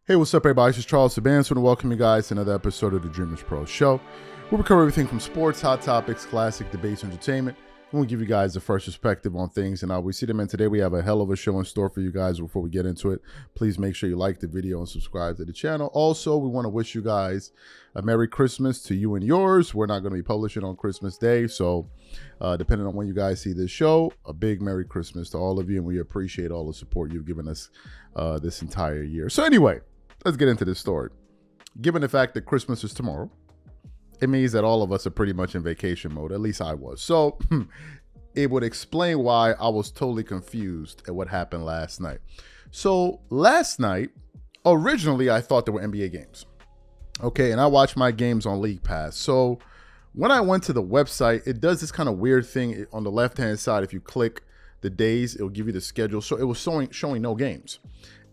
Hey, what's up, everybody? This is Charles Sabans, and welcome you guys to another episode of the Dreamers Pro Show, where we cover everything from sports, hot topics, classic debates, entertainment, and we'll give you guys the first perspective on things. And we see them in today. We have a hell of a show in store for you guys. Before we get into it, please make sure you like the video and subscribe to the channel. Also, we want to wish you guys a Merry Christmas to you and yours. We're not going to be publishing on Christmas Day, so depending on when you guys see this show, a big Merry Christmas to all of you, and we appreciate all the support you've given us this entire year. So anyway, let's get into this story. Given the fact that Christmas is tomorrow, it means that all of us are pretty much in vacation mode. At least I was. So it would explain why I was totally confused at what happened last night. So last night, originally, I thought there were NBA games. Okay, and I watched my games on League Pass. So when I went to the website, it does this kind of weird thing on the left-hand side. If you click the days, it'll give you the schedule. So it was showing no games.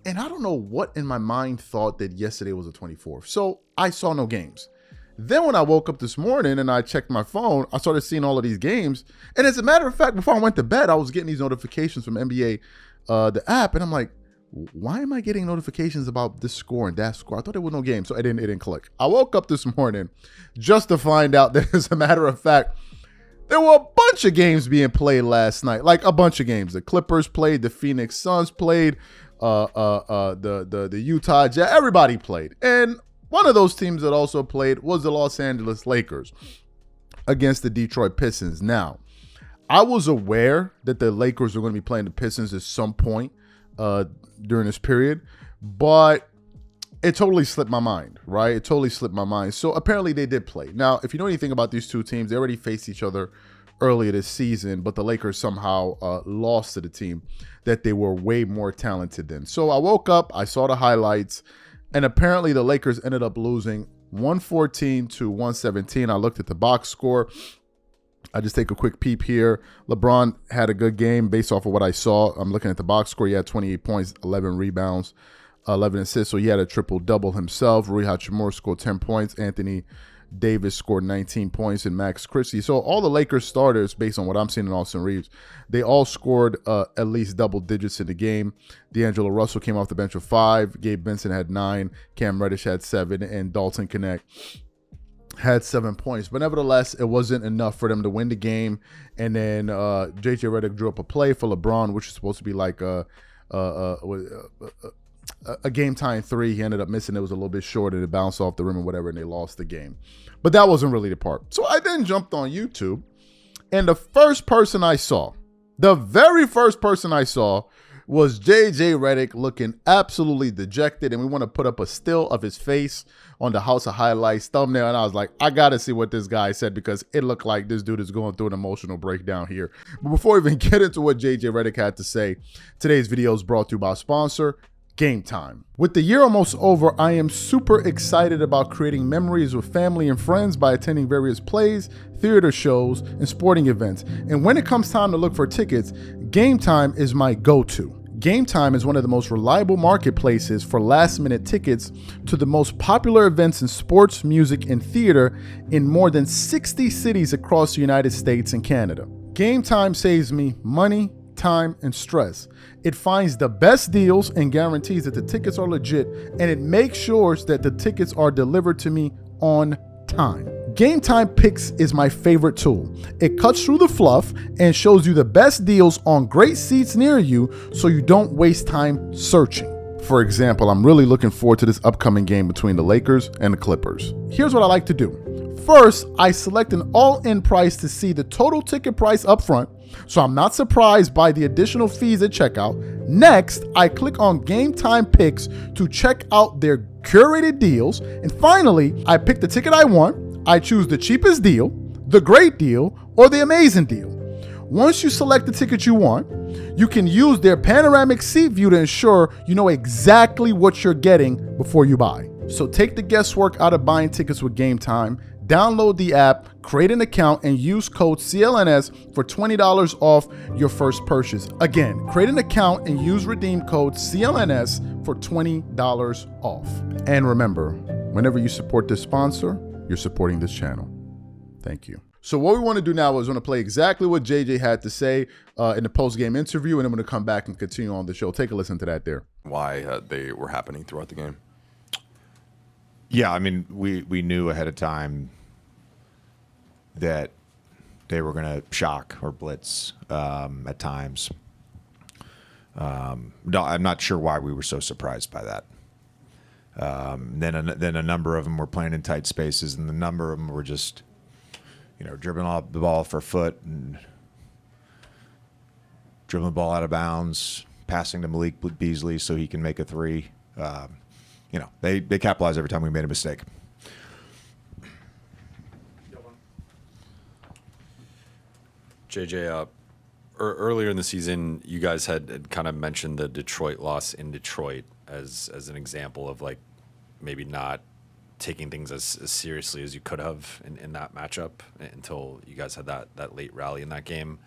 And I don't know what in my mind thought that yesterday was the 24th. So I saw no games. Then when I woke up this morning and I checked my phone, I started seeing all of these games. And as a matter of fact, before I went to bed, I was getting these notifications from NBA, the app. And I'm like, why am I getting notifications about this score and that score? I thought there was no game. So it didn't click. I woke up this morning just to find out that, as a matter of fact, there were a bunch of games being played last night. Like a bunch of games. The Clippers played, the Phoenix Suns played, the Utah Jazz, everybody played. And one of those teams that also played was the Los Angeles Lakers against the Detroit Pistons. Now, I was aware that the Lakers were going to be playing the Pistons at some point during this period, but it totally slipped my mind, right? It totally slipped my mind. So apparently they did play. Now, if you know anything about these two teams, they already faced each other earlier this season, but the Lakers somehow lost to the team that they were way more talented than. So I woke up, I saw the highlights, and apparently the Lakers ended up losing 114 to 117. I looked at the box score. I just take a quick peep here. LeBron had a good game based off of what I saw. I'm looking at the box score. He had 28 points, 11 rebounds, 11 assists. So he had a triple-double himself. Rui Hachimura scored 10 points. Anthony Davis scored 19 points, and Max Christie. So all the Lakers starters, based on what I'm seeing in Austin Reeves, they all scored at least double digits in the game. D'Angelo Russell came off the bench with 5. Gabe Benson had 9. Cam Reddish had 7. And Dalton Connect had 7 points. But nevertheless, it wasn't enough for them to win the game. And then J.J. Redick drew up a play for LeBron, which is supposed to be like a game-tying 3. He ended up missing. It was a little bit short, and it bounced off the rim or whatever, and they lost the game. But that wasn't really the part. So I then jumped on YouTube, and the first person I saw, the very first person I saw, was J.J. Redick looking absolutely dejected, and we want to put up a still of his face on the House of Highlights thumbnail, and I was like, I got to see what this guy said, because it looked like this dude is going through an emotional breakdown here. But before we even get into what J.J. Redick had to say, today's video is brought to you by our sponsor, Game Time. With the year almost over, I am super excited about creating memories with family and friends by attending various plays, theater shows, and sporting events. And when it comes time to look for tickets, Game Time is my go-to. Game Time is one of the most reliable marketplaces for last-minute tickets to the most popular events in sports, music, and theater in more than 60 cities across the United States and Canada. Game Time saves me money, time, and stress. It finds the best deals and guarantees that the tickets are legit, and it makes sure that the tickets are delivered to me on time. Game Time Picks is my favorite tool. It cuts through the fluff and shows you the best deals on great seats near you, so you don't waste time searching. For example, I'm really looking forward to this upcoming game between the Lakers and the Clippers. Here's what I like to do. First, I select an all-in price to see the total ticket price up front, so I'm not surprised by the additional fees at checkout. Next, I click on Game Time Picks to check out their curated deals. And finally, I pick the ticket I want. I choose the cheapest deal, the great deal, or the amazing deal. Once you select the ticket you want, you can use their panoramic seat view to ensure you know exactly what you're getting before you buy. So take the guesswork out of buying tickets with Game Time. Download the app, create an account, and use code CLNS for $20 off your first purchase. Again, create an account and use redeem code CLNS for $20 off. And remember, whenever you support this sponsor, you're supporting this channel. Thank you. So what we want to do now is we're going to play exactly what JJ had to say in the post-game interview, and then I'm going to come back and continue on the show. Take a listen to that there. Why they were happening throughout the game. Yeah, I mean, we knew ahead of time that they were going to shock or blitz at times. No, I'm not sure why we were so surprised by that. Then a number of them were playing in tight spaces, and the number of them were just, dribbling off the ball for a foot and dribbling the ball out of bounds, passing to Malik Beasley so he can make a three. They capitalized every time we made a mistake. JJ, earlier in the season, you guys had kind of mentioned the Detroit loss in Detroit as an example of like maybe not taking things as seriously as you could have in that matchup until you guys had that late rally in that game.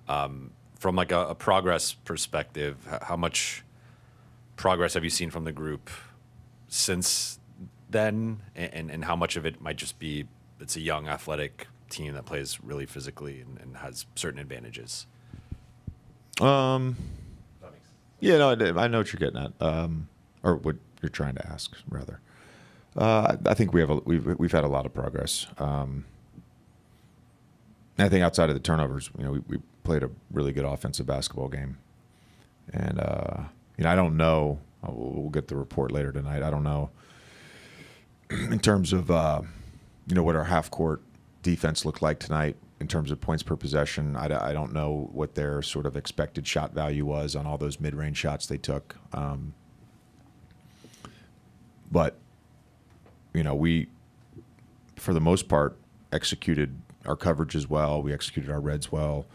From like a progress perspective, how much progress have you seen from the group since then, and how much of it might just be it's a young athletic team that plays really physically and has certain advantages? Yeah, no, I know what you're getting at, or what you're trying to ask, rather. I think we've had a lot of progress. I think outside of the turnovers, we played a really good offensive basketball game, and I don't know. We'll get the report later tonight. I don't know in terms of what our half court defense looked like tonight in terms of points per possession. I don't know what their sort of expected shot value was on all those mid-range shots they took. But we, for the most part, executed our coverage as well. We executed our reds well.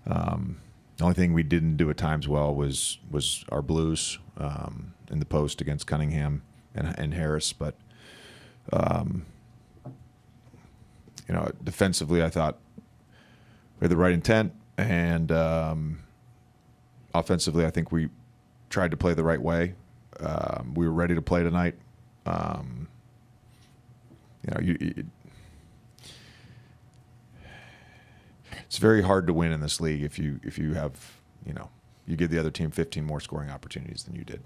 The only thing we didn't do at times well was our blues in the post against Cunningham and Harris. But defensively, I thought we had the right intent, and offensively, I think we tried to play the right way. We were ready to play tonight. It's very hard to win in this league if you have you give the other team 15 more scoring opportunities than you did.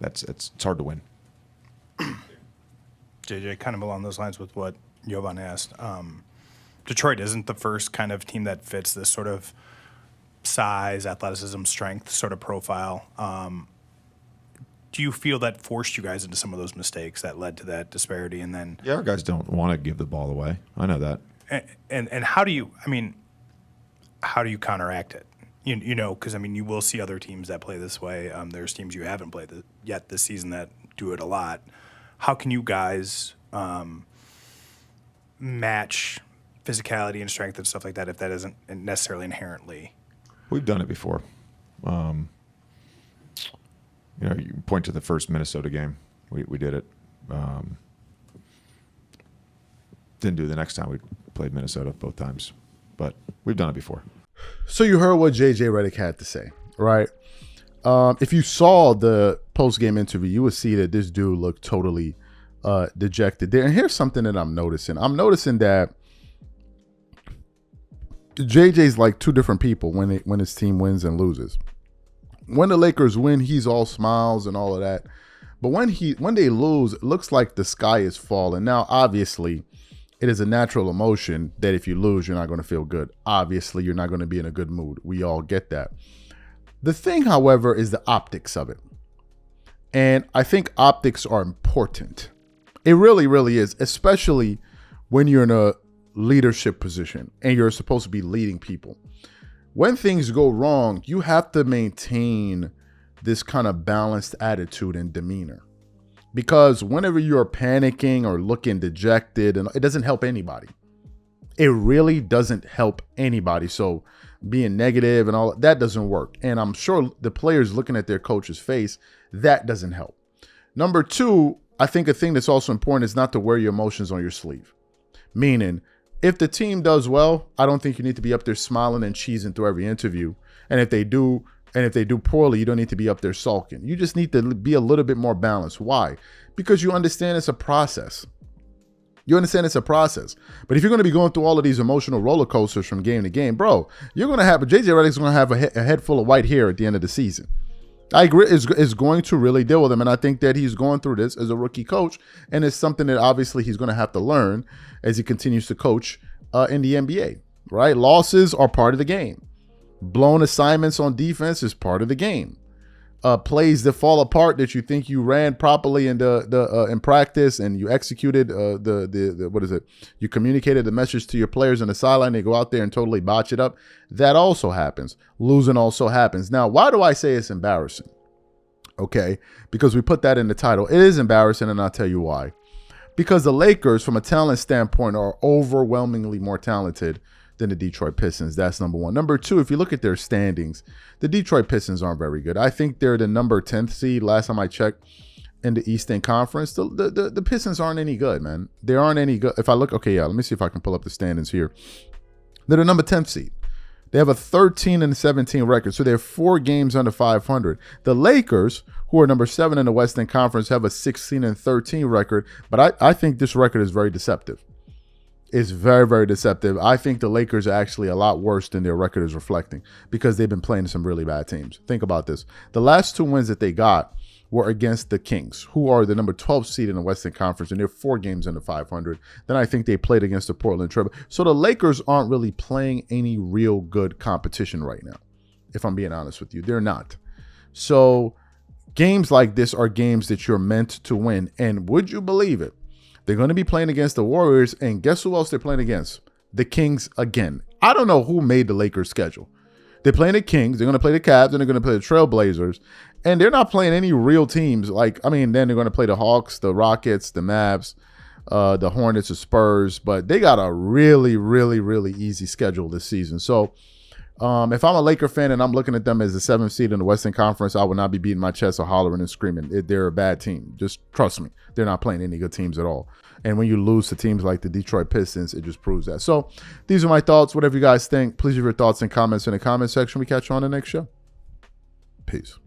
It's hard to win. JJ, kind of along those lines with what Jovan asked. Detroit isn't the first kind of team that fits this sort of size, athleticism, strength sort of profile. Do you feel that forced you guys into some of those mistakes that led to that disparity? And then our guys don't want to give the ball away. I know that. And how do you counteract it? Because you will see other teams that play this way. There's teams you haven't played yet this season that do it a lot. How can you guys match physicality and strength and stuff like that if that isn't necessarily inherently? We've done it before. You point to the first Minnesota game. We did it. Didn't do it the next time we played Minnesota both times, but we've done it before. So you heard what JJ Redick had to say, right? If you saw the post-game interview, you would see that this dude looked totally dejected there. And here's something that I'm noticing. I'm noticing that JJ's like two different people when his team wins and loses. When the Lakers win, he's all smiles and all of that. But when they lose, it looks like the sky is falling. Now, obviously, it is a natural emotion that if you lose, you're not going to feel good. Obviously, you're not going to be in a good mood. We all get that. The thing, however, is the optics of it. And I think optics are important. It really, really is, especially when you're in a leadership position and you're supposed to be leading people. When things go wrong, you have to maintain this kind of balanced attitude and demeanor. Because whenever you're panicking or looking dejected, and it doesn't help anybody. It really doesn't help anybody. So being negative and all that doesn't work. And I'm sure the players looking at their coach's face, that doesn't help. Number two, I think a thing that's also important is not to wear your emotions on your sleeve. Meaning, if the team does well, I don't think you need to be up there smiling and cheesing through every interview. And if they do poorly, you don't need to be up there sulking. You just need to be a little bit more balanced. Why? Because you understand it's a process. You understand it's a process. But if you're going to be going through all of these emotional roller coasters from game to game, bro, you're going to have JJ Redick's going to have a head full of white hair at the end of the season. I agree. Is going to really deal with him, and I think that he's going through this as a rookie coach, and it's something that obviously he's going to have to learn as he continues to coach in the NBA. Right? Losses are part of the game. Blown assignments on defense is part of the game. Plays that fall apart that you think you ran properly in in practice and you executed you communicated the message to your players on the sideline. They go out there and totally botch it up. That also happens. Losing also happens. Now, why do I say it's embarrassing? Okay, because we put that in the title. It is embarrassing, and I'll tell you why. Because the Lakers, from a talent standpoint, are overwhelmingly more talented than the Detroit Pistons. That's number one. Number two, if you look at their standings, the Detroit Pistons aren't very good. I think they're the number 10th seed last time I checked in the Eastern Conference. The Pistons aren't any good, man. They aren't any good. If I look, okay, yeah, let me see if I can pull up the standings here. They're the number 10th seed. They have a 13-17 record, so they're 4 games under 500. The Lakers, who are number 7 in the Western Conference, have a 16-13 record, but I think this record is very deceptive. It's very, very deceptive. I think the Lakers are actually a lot worse than their record is reflecting because they've been playing some really bad teams. Think about this. The last 2 wins that they got were against the Kings, who are the number 12 seed in the Western Conference, and they're 4 games under 500. Then I think they played against the Portland Trail. So the Lakers aren't really playing any real good competition right now, if I'm being honest with you. They're not. So games like this are games that you're meant to win. And would you believe it? They're going to be playing against the Warriors, and guess who else they're playing against? The Kings again. I don't know who made the Lakers schedule. They're playing the Kings, they're going to play the Cavs, and they're going to play the Trailblazers, and they're not playing any real teams. Then they're going to play the Hawks, the Rockets, the Mavs, the Hornets, the Spurs, but they got a really, really, really easy schedule this season. So if I'm a Laker fan and I'm looking at them as the 7th seed in the Western Conference, I would not be beating my chest or hollering and screaming. They're a bad team. Just trust me. They're not playing any good teams at all. And when you lose to teams like the Detroit Pistons, it just proves that. So these are my thoughts. Whatever you guys think, please leave your thoughts and comments in the comment section. We catch you on the next show. Peace.